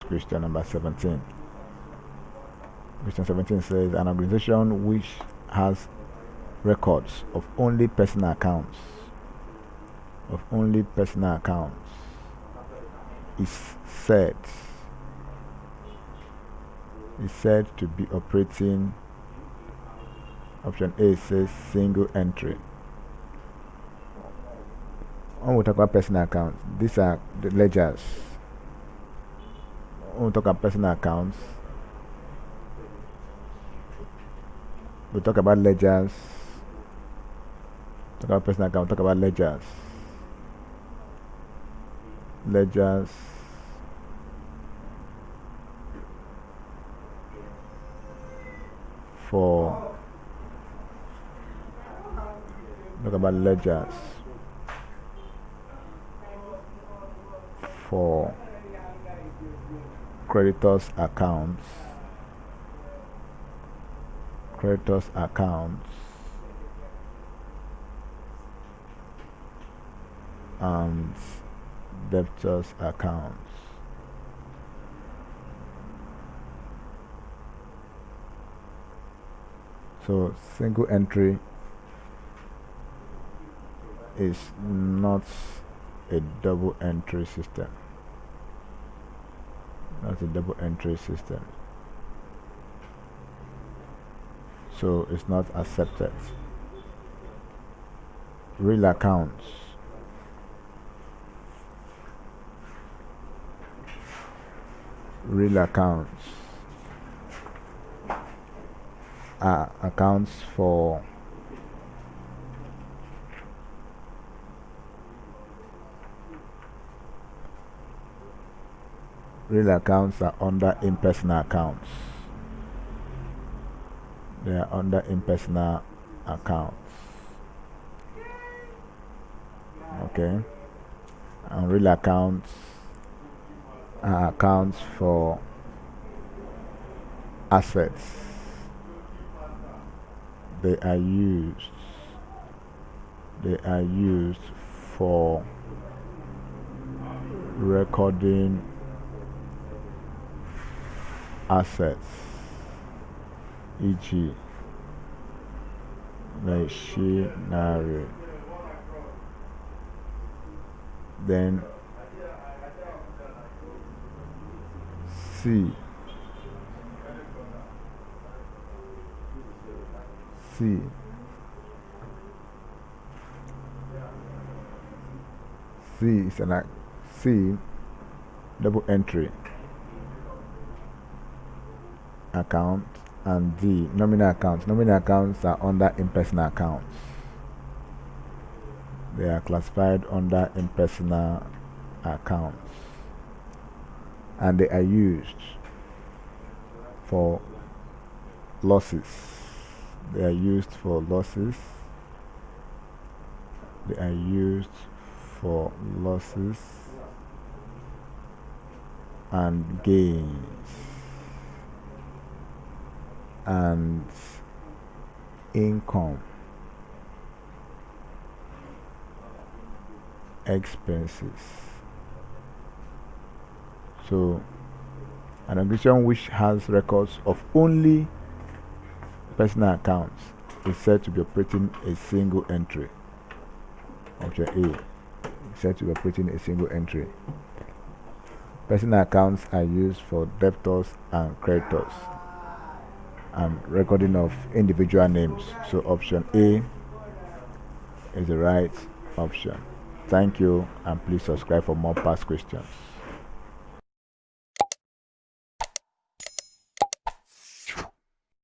question number 17. Question 17 says an organization which has records of only personal accounts is said to be operating. Option A says single entry. When we talk about personal accounts, these are the ledgers. When we talk about personal accounts, we talk about ledgers. Talk about personal account, talk about ledgers. For talk about ledgers for creditors accounts and debtors accounts. So single entry is not a double entry system. Not a double entry system. So it's not accepted. Real accounts are accounts for real accounts are under impersonal accounts. They are under impersonal accounts. Okay. And real accounts are accounts for assets. They are used for recording assets, e.g. machinery. Then C is an double entry account, and D nominal accounts. Nominal accounts are under impersonal accounts. They are classified under impersonal accounts, and they are used for losses. They are used for losses. And gains and income, expenses. So an organization which has records of only personal accounts is said to be operating a single entry. Option A is said to be operating a single entry. Personal accounts are used for debtors and creditors and recording of individual names. So option A is the right option. Thank you, and please subscribe for more past questions.